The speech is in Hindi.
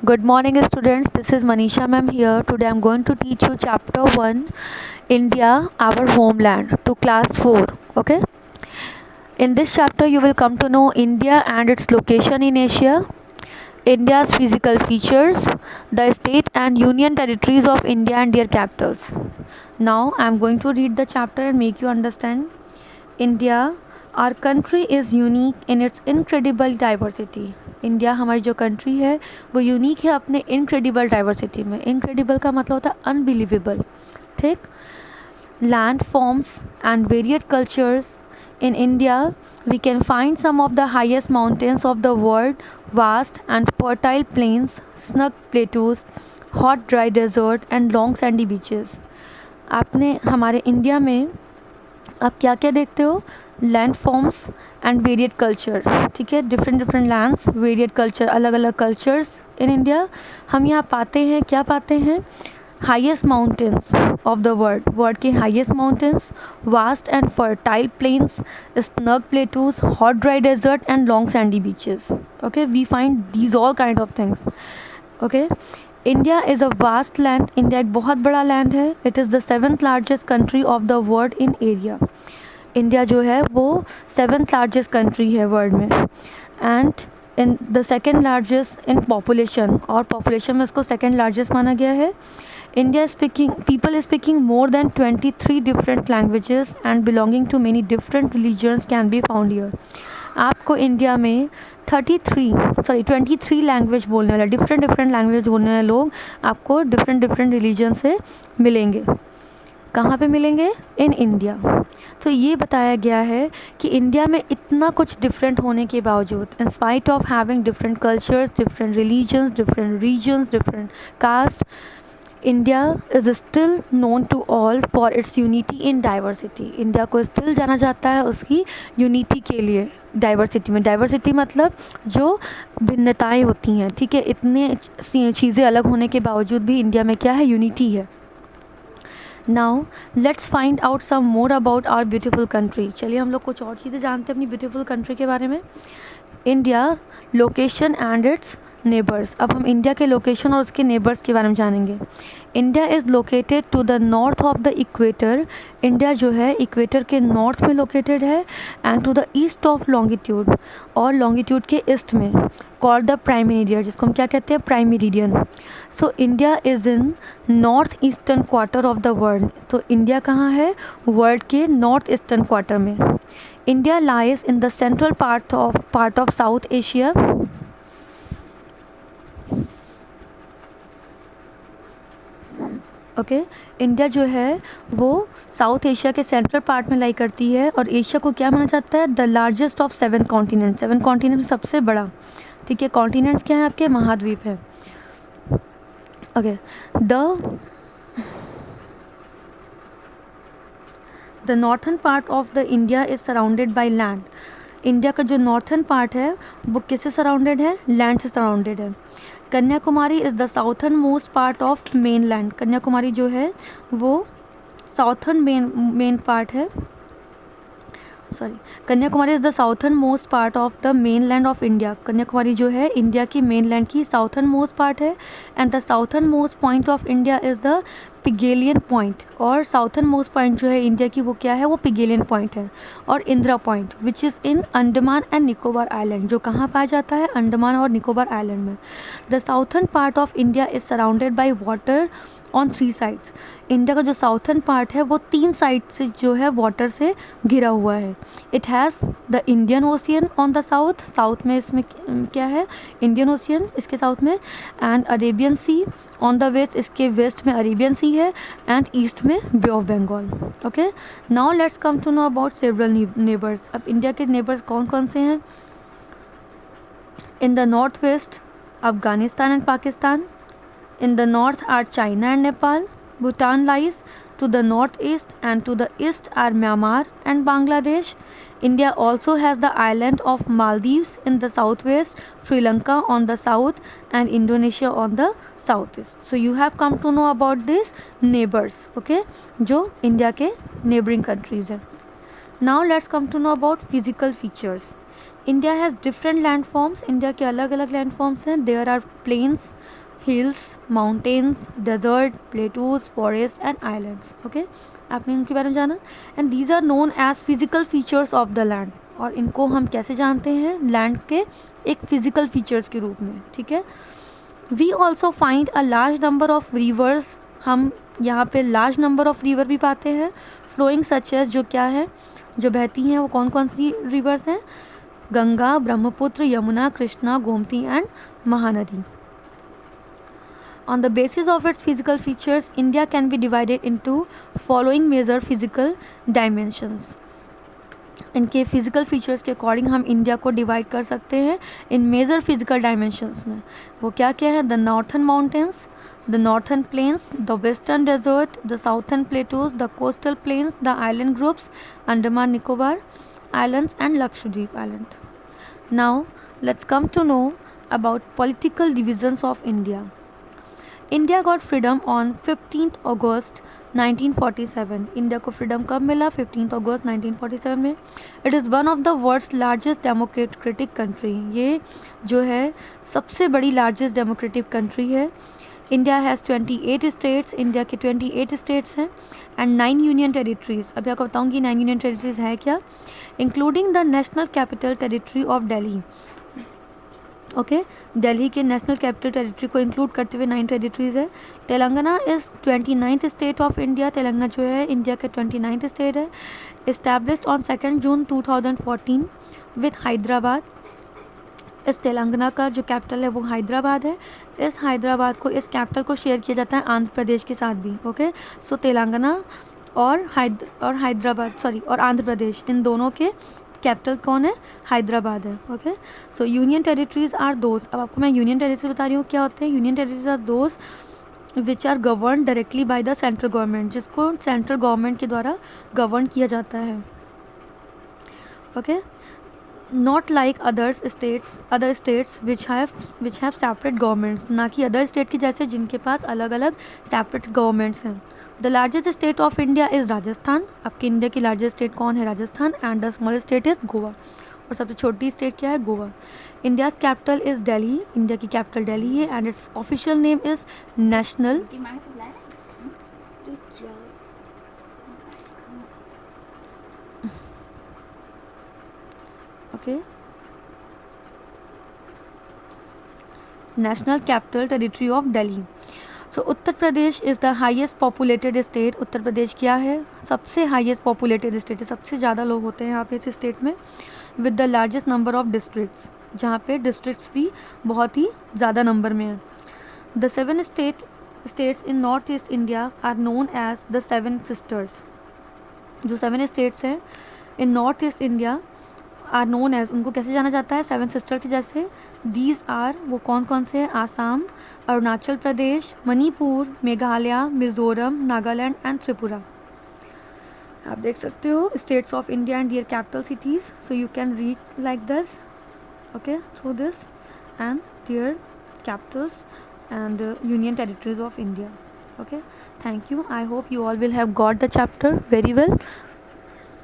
Good morning, students. This is Manisha ma'am here. Today I am going to teach you chapter 1, India, our homeland, to class 4. Okay. In this chapter, you will come to know India and its location in Asia, India's physical features, the state and union territories of India and their capitals. Now I am going to read the chapter and make you understand. India, our country is unique in its incredible diversity. India हमारी जो कंट्री है वो यूनिक है अपने इनक्रेडिबल डाइवर्सिटी में. इनक्रेडिबल का मतलब होता है अनबिलीवेबल. ठीक. Land forms and varied cultures. In India, we can find some of the highest mountains of the world, vast and fertile plains, snug plateaus, hot dry desert and long sandy beaches. आपने हमारे इंडिया में आप क्या क्या देखते हो? Land forms and varied culture. ठीक है, डिफरेंट लैंड्स, वेरिएड कल्चर, अलग अलग कल्चर्स इन इंडिया. हम यहाँ पाते हैं, क्या पाते हैं? Highest mountains of the world के highest mountains, vast and fertile plains, snug plateaus, hot dry desert and long sandy beaches. Okay, we find these all kind of things. Okay. India is a vast land. India एक बहुत बड़ा लैंड है. It is the 7th largest country of the world in area. India जो है वो 7th लार्जेस्ट कंट्री है वर्ल्ड में, and in the 2nd largest in population, और पॉपुलेशन में इसको 2nd लार्जेस्ट माना गया है. India people speaking more than 23 different languages and belonging to many different religions can be found here. आपको इंडिया में 23 लैंग्वेज बोलने वाले, डिफरेंट लैंग्वेज बोलने वाले लोग आपको डिफरेंट रिलीजन से मिलेंगे. कहाँ पे मिलेंगे? In India. तो ये बताया गया है कि इंडिया में इतना कुछ डिफरेंट होने के बावजूद, in spite of having different cultures, different religions, different regions, different caste, India is still known to all for its unity in diversity. India को स्टिल जाना जाता है उसकी यूनिटी के लिए. डाइवर्सिटी में, डाइवर्सिटी मतलब जो भिन्नताएं होती हैं. ठीक है, इतने चीज़ें अलग होने के बावजूद भी इंडिया में क्या है? यूनिटी है. Now let's find out some more about our beautiful country. चलिए हम लोग कुछ और चीज़ें जानते हैं अपनी ब्यूटीफुल कंट्री के बारे में. India, location and it's neighbours. अब हम इंडिया के लोकेशन और उसके नेबर्स के बारे में जानेंगे. India is located to the north of the equator. India जो है इक्वेटर के नॉर्थ में लोकेटेड है, and to the east of longitude, और लॉन्गिट्यूड के ईस्ट में, कॉल्ड द प्राइम मेरिडियन, जिसको हम क्या कहते हैं? Prime meridian. So India is in north eastern quarter of the world. तो इंडिया कहाँ है? वर्ल्ड के नॉर्थ ईस्टर्न क्वार्टर में. India lies in the central part of south Asia. Okay. India जो है वो साउथ एशिया के सेंट्रल पार्ट में लाई करती है, और एशिया को क्या माना जाता है? The largest of 7 continent. 7 continent में सबसे बड़ा. ठीक है, कॉन्टिनेंट्स क्या है आपके? महाद्वीप है. Okay. The northern part of the India is surrounded by land. India का जो नॉर्थन पार्ट है वो किससे सराउंडेड है? लैंड से सराउंडेड है. Kanyakumari is the southern most part of main land. Kanyakumari जो है वो साउथर्न मेन पार्ट है. Kanyakumari is the southern most part of the main land of India. Kanyakumari जो है इंडिया की मेन लैंड की साउथर्न मोस्ट पार्ट है, and the southern most point of India is the Pygmalion point. और साउथर्न मोस्ट पॉइंट जो है इंडिया की वो क्या है? वो पिगेलियन पॉइंट है. और Indira point which is in Andaman and Nicobar island, जो कहाँ पाया जाता है? अंडमान और निकोबार आइलैंड में. The southern part of India is surrounded by water on 3 sides. India का जो साउथर्न पार्ट है वो 3 साइड से जो है वाटर से घिरा हुआ है. It has the Indian ocean on the south में इसमें क्या है? इंडियन ओशियन इसके साउथ में, and Arabian sea on the west, इसके वेस्ट में अरेबियन सी है, एंड ईस्ट में bay of Bengal. Okay. Now let's come to know about several neighbours. अब इंडिया के नेबर्स कौन कौन से हैं? In the north west Afghanistan and Pakistan. In the north are China and Nepal. Bhutan lies to the northeast, and to the east are Myanmar and Bangladesh. India also has the island of Maldives in the southwest, Sri Lanka on the south, and Indonesia on the southeast. So you have come to know about these neighbors, okay, जो India के neighboring countries हैं. Now let's come to know about physical features. India has different land forms, India के अलग अलग लैंड फॉर्म्स हैं. There are plains, hills, mountains, desert, plateaus, forest and islands. Okay, आपने इनके बारे में जाना. And these are known as physical features of the land. और इनको हम कैसे जानते हैं? लैंड के एक फिजिकल फीचर्स के रूप में. ठीक है. We also find a large number of rivers. हम यहाँ पे लार्ज नंबर ऑफ रिवर भी पाते हैं. फ्लोइंग सच एज, जो क्या है, जो बहती हैं, वो कौन कौन सी रिवर्स हैं? Ganga, Brahmaputra, Yamuna, Krishna, Gomti and Mahanadi. On the basis of its physical features, India can be divided into following major physical dimensions. इनके फिजिकल फीचर्स के अकॉर्डिंग हम इंडिया को डिवाइड कर सकते हैं इन मेजर फिजिकल डायमेंशंस में. वो क्या क्या है? The northern mountains, the northern plains, the western desert, the southern plateaus, the coastal plains, the island groups, Andaman Nicobar islands and Lakshadweep Island. Now let's come to know about political divisions of India. India got freedom on 15th August 1947. India को फ्रीडम कब मिला? 15th अगस्त 1947 में. It is one of the world's largest democratic country. ये जो है सबसे बड़ी लार्जेस्ट डेमोक्रेटिक कंट्री है. India has 28 states. इंडिया के 28 स्टेट्स हैं एंड 9 यूनियन टेरिटरीज. अभी आपको बताऊँगी 9 यूनियन टेरिटरीज है क्या, including the national capital territory of Delhi. Okay, Delhi के नेशनल कैपिटल टेरिटरी को इंक्लूड करते हुए 9 टेरिटरीज है. Telangana is 29th state of India. Telangana जो है इंडिया का 29th स्टेट है. Established on 2 June 2014 with Hyderabad. इस तेलंगाना का जो कैपिटल है वो हैदराबाद है. इस हैदराबाद को, इस कैपिटल को शेयर किया जाता है आंध्र प्रदेश के साथ भी. ओके, सो तेलंगाना और हैदराबाद और आंध्र प्रदेश, इन दोनों के कैपिटल कौन है? हैदराबाद है. Okay, so union territories are those. अब आपको मैं यूनियन टेरिटरीज बता रही हूँ क्या होते हैं. Union territories are those which are govern directly by the central government, जिसको सेंट्रल गवर्नमेंट के द्वारा गवर्न किया जाता है. Okay, not like other states which have separate governments. ना कि अदर स्टेट की जैसे जिनके पास अलग अलग सेपरेट गवर्नमेंट्स हैं. The largest state of India is Rajasthan. आपके इंडिया की लार्जेस्ट स्टेट कौन है? Rajasthan. And the smallest state is Goa. और सबसे छोटी स्टेट क्या है? Goa. India's capital is Delhi. India की कैपिटल दिल्ली है and its official name is national. Okay, national capital territory of Delhi. So Uttar Pradesh is the highest populated state. Uttar Pradesh क्या है? सबसे हाईएस्ट पॉपुलेटेड स्टेट है. सबसे ज़्यादा लोग होते हैं यहाँ पे इस स्टेट में. With the largest number of districts, जहाँ पे डिस्ट्रिक्ट्स भी बहुत ही ज़्यादा नंबर में हैं. The 7 states in north east India are known as the 7 sisters. जो 7 स्टेट्स हैं in north east India are known as, उनको कैसे जाना जाता है? 7 सिस्टर के जैसे. दीज आर, वो कौन कौन से हैं? आसाम, अरुणाचल प्रदेश, मणिपुर, मेघालय, मिज़ोरम, नागालैंड एंड त्रिपुरा. आप देख सकते हो states of India and their capital cities. So you can read like this, okay, through this and there Capitals and union territories of India. Okay, thank you. I hope you all will have got the chapter very well.